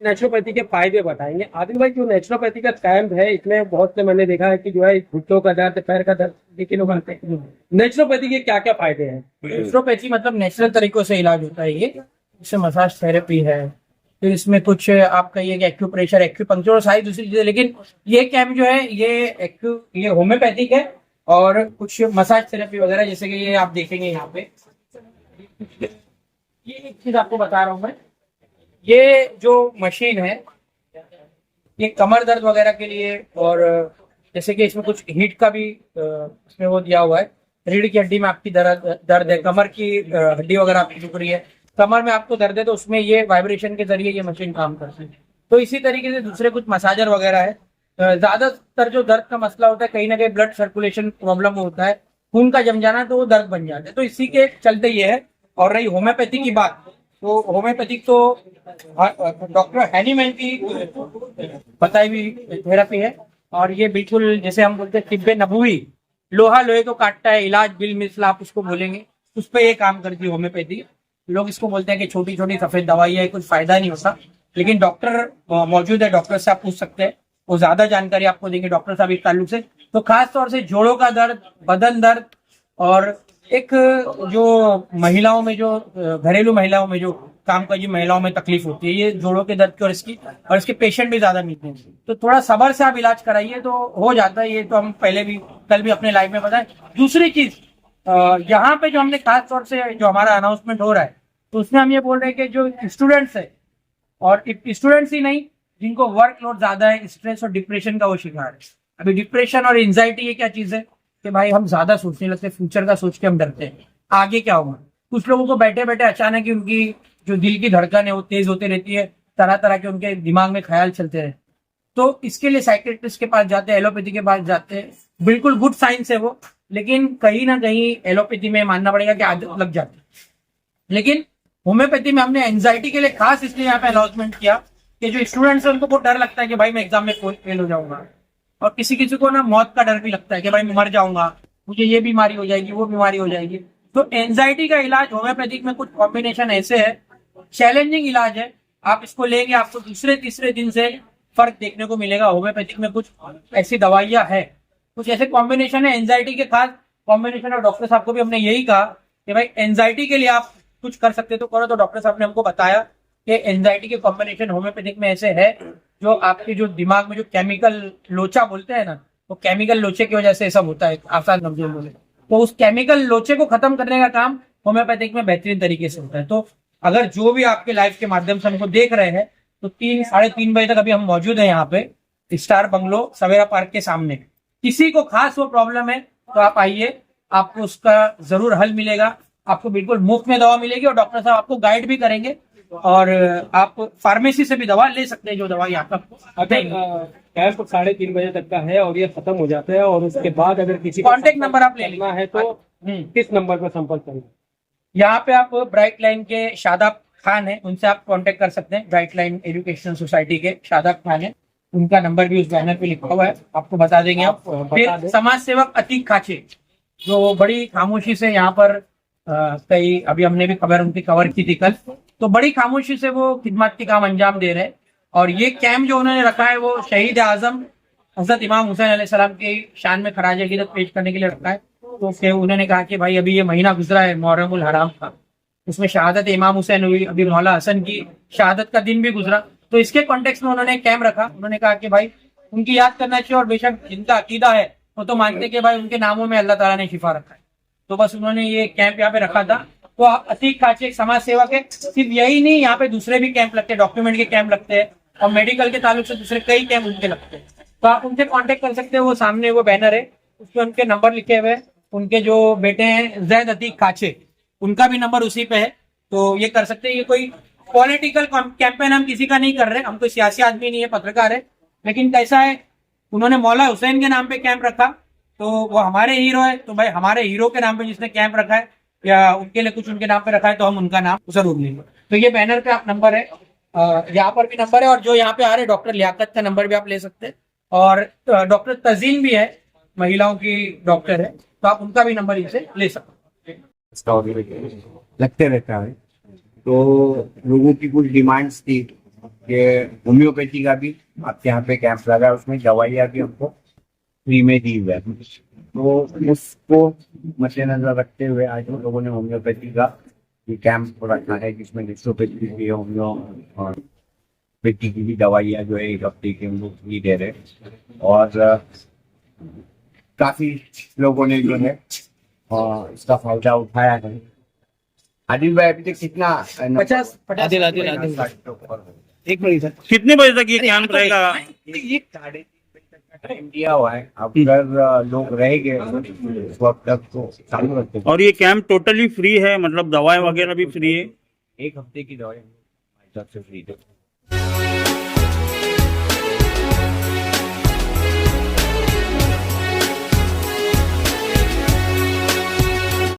Naturopathy के फायदे बताएंगे। आदिल भाई, जो नेचुरोपैथी का कैंप है, इसमें बहुत से मैंने देखा है कि जो है घुटनों का दर्द, पैर का दर्द, लेकिन लोग आते हैं। नेचुरोपैथी के क्या क्या फायदे हैं? नेचुरोपैथी मतलब नेचुरल तरीकों से इलाज होता है ये। इसमें मसाज थेरेपी है, फिर इसमें कुछ आप कहिए कि एक्यूप्रेशर, एक्यूपंक्चर और सारी दूसरी चीजें। लेकिन ये कैंप जो है ये होम्योपैथिक है और कुछ मसाज थेरेपी वगैरह, जैसे कि ये आप देखेंगे यहाँ पे। ये एक चीज आपको बता रहा हूँ मैं, ये जो मशीन है ये कमर दर्द वगैरह के लिए, और जैसे कि इसमें कुछ हीट का भी इसमें वो दिया हुआ है। रीढ़ की हड्डी में आपकी दर्द है, कमर की हड्डी वगैरह आपकी दुख रही है, कमर में आपको दर्द है, तो उसमें ये वाइब्रेशन के जरिए ये मशीन काम करती है। तो इसी तरीके से दूसरे कुछ मसाजर वगैरह है। ज्यादातर जो दर्द का मसला होता है, कहीं ना कहीं ब्लड सर्कुलेशन प्रॉब्लम होता है, खून का जम जाना, तो वो दर्द बन जाता है। तो इसी के चलते ये है। और रही होम्योपैथी की बात, तो होम्योपैथिक तो डॉक्टर हैनीमैन की बताई हुई थेरेपी है। और ये बिल्कुल जैसे हम बोलते हैं तिब्बे नबूवी, लोहा लोहे को काटता है, इलाज बिल मिसल आप उसको बोलेंगे, उस पर ये काम करती है होम्योपैथी। लोग इसको बोलते हैं कि छोटी छोटी सफेद दवाई है, कुछ फायदा नहीं होता। लेकिन डॉक्टर मौजूद है, डॉक्टर से आप पूछ सकते हैं, वो ज्यादा जानकारी आपको देंगे डॉक्टर साहब इस ताल्लुक से। तो खास तौर से जोड़ों का दर्द, बदन दर्द, और एक जो महिलाओं में जो घरेलू महिलाओं में जो कामकाजी महिलाओं में तकलीफ होती है, ये जोड़ों के दर्द की, और इसके पेशेंट भी ज्यादा मिलते हैं। तो थोड़ा सब्र से आप इलाज कराइए तो हो जाता है। ये तो हम पहले भी कल भी अपने लाइफ में बताए। दूसरी चीज, यहाँ पे जो हमने खास तौर से जो हमारा अनाउंसमेंट हो रहा है, तो उसमें हम ये बोल रहे हैं कि जो स्टूडेंट्स है, और स्टूडेंट्स ही नहीं, जिनको वर्कलोड ज्यादा है, स्ट्रेस और डिप्रेशन का वो शिकार है। अभी डिप्रेशन और एंजाइटी ये क्या चीज है कि भाई हम ज्यादा सोचने लगते हैं, फ्यूचर का सोच के हम डरते हैं आगे क्या होगा। कुछ लोगों को बैठे बैठे अचानक ही उनकी जो दिल की धड़कन है वो तेज होती रहती है, तरह तरह के उनके दिमाग में ख्याल चलते रहे। तो इसके लिए साइकेट्रिस्ट के पास जाते हैं, एलोपैथी के पास जाते हैं। बिल्कुल गुड साइंस है वो, लेकिन कहीं ना कहीं एलोपैथी में मानना पड़ेगा कि आदत लग जाती है। लेकिन होम्योपैथी में हमने एंजाइटी के लिए खास इसलिए यहाँ पे अनाउंसमेंट किया कि जो स्टूडेंट्स है उनको बहुत डर लगता है कि भाई मैं एग्जाम में फेल हो जाऊंगा, और किसी किसी को ना मौत का डर भी लगता है कि भाई मैं मर जाऊंगा, मुझे ये बीमारी हो जाएगी, वो बीमारी हो जाएगी। तो एंजाइटी का इलाज होम्योपैथिक में कुछ कॉम्बिनेशन ऐसे है, चैलेंजिंग इलाज है। आप इसको लेंगे, आपको दूसरे तीसरे दिन से फर्क देखने को मिलेगा। होम्योपैथिक में कुछ ऐसी दवाइयां है, कुछ ऐसे कॉम्बिनेशन है एंजाइटी के खास कॉम्बिनेशन। और डॉक्टर साहब को भी हमने यही कहा कि भाई एंजाइटी के लिए आप कुछ कर सकते तो करो। तो डॉक्टर साहब ने हमको बताया कि एंजाइटी के कॉम्बिनेशन होम्योपैथिक में ऐसे है, जो आपके जो दिमाग में जो केमिकल लोचा बोलते हैं ना, वो केमिकल लोचे की वजह से सब होता है, आसान लफ्जों में बोले तो उस केमिकल लोचे को खत्म करने का काम होम्योपैथिक में बेहतरीन तरीके से होता है। तो अगर जो भी आपके लाइफ के माध्यम से हमको देख रहे हैं, तो 3 साढ़े 3 बजे तक अभी हम मौजूद हैं यहाँ पे स्टार बंगलो सवेरा पार्क के सामने। किसी को खास वो प्रॉब्लम है तो आप आइए, आपको उसका जरूर हल मिलेगा। आपको बिल्कुल मुफ्त में दवा मिलेगी, और डॉक्टर साहब आपको गाइड भी करेंगे, और आप फार्मेसी से भी दवा ले सकते हैं, जो दवा आपका। कैंप 3:30 तक का है और ये खत्म हो जाता है, और उसके बाद अगर किसी कॉन्टेक्ट नंबर आप लेना है तो किस नंबर पर संपर्क करें? यहाँ पे आप ब्राइट लाइन के शादाब खान है, उनसे आप कांटेक्ट कर सकते हैं। ब्राइट लाइन एजुकेशन सोसाइटी के शादाब खान है, उनका नंबर भी उस बैनर पे लिखा हुआ है, आपको बता देंगे आप। फिर समाज सेवक अतीक खाचे, जो बड़ी खामोशी से यहाँ पर कई, अभी हमने भी खबर उनकी कवर की थी कल, तो बड़ी खामोशी से वो खिदमत के काम अंजाम दे रहे हैं। और ये कैंप जो उन्होंने रखा है वो शहीद आजम हजरत इमाम हुसैन अलैहिस्सलाम की शान में खराज अकीदत पेश करने के लिए रखा है। तो फिर उन्होंने कहा कि भाई अभी ये महीना गुजरा है मुहर्रमुल हराम का, उसमें शहादत इमाम हुसैन हुई, अभी मौला हसन की शहादत का दिन भी गुजरा, तो इसके कॉन्टेक्स्ट में उन्होंने कैंप रखा। उन्होंने कहा कि भाई उनकी याद करना चाहिए, और बेशक जिनका अकीदा है वो तो मानते कि भाई उनके नामों में अल्लाह ताला ने शिफा रखा है। तो बस उन्होंने ये कैंप यहाँ पे रखा था। तो अतीक खाचे एक समाज सेवक है। सिर्फ यही नहीं, यहाँ पे दूसरे भी कैंप लगते हैं, डॉक्यूमेंट के कैंप लगते हैं, और मेडिकल के ताल्लुक से दूसरे कई कैंप उनके लगते हैं। तो आप उनसे कांटेक्ट कर सकते हैं। वो सामने वो बैनर है, उसमें उनके नंबर लिखे हुए हैं। उनके जो बेटे हैं जैद अतीक खाचे, उनका भी नंबर उसी पे है, तो ये कर सकते हैं। ये कोई पॉलिटिकल कैंपेन हम किसी का नहीं कर रहे, हम कोई सियासी आदमी नहीं है, पत्रकार है। लेकिन कैसा है, उन्होंने मौला हुसैन के नाम पे कैंप रखा, तो वो हमारे हीरो है, तो भाई हमारे हीरो के नाम पे जिसने कैंप रखा है, या उनके लिए कुछ उनके नाम पे रखा है, तो हम उनका नाम जरूर लेंगे। तो ये बैनर पे आप नंबर है, यहाँ पर भी नंबर है, और जो यहाँ पे आ रहे डॉक्टर लियाकत का नंबर भी आप ले सकते हैं। और डॉक्टर तजीन भी है, महिलाओं की डॉक्टर है, तो आप उनका भी नंबर इनसे ले सकते हैं। लगते रहता है। तो लोगों की कुछ डिमांड्स थी कि होम्योपैथी का भी आपके यहाँ पे कैंप लगा है, उसमें दवाइयाँ भी हमको फ्री में दी हुई है। तो उसको मद्देनजर रखते हुए आज हम लोगों ने होम्योपैथी का ये कैंप रखा है, जिसमें नेचुरोपैथी की होम्योपैथी की भी दवाइयाँ जो है 1 हफ्ते के हम लोग फ्री दे रहे हैं। और काफी लोगों ने जो है इसका फायदा उठाया है। आदिल भाई अभी तक कितना 50 आदिल, आदिल। एक मिनट सर। कितने बजे तक ये कैंप रहेगा? ये 3:30 बजे तक का टाइम दिया हुआ है। अब अगर लोग रह गए उस वक्त तक तो चालू रखते हैं। और ये कैंप टोटली फ्री है, मतलब दवाएं वगैरह भी फ्री है? 1 हफ्ते की दवाई हमारे तरफ से फ्री है।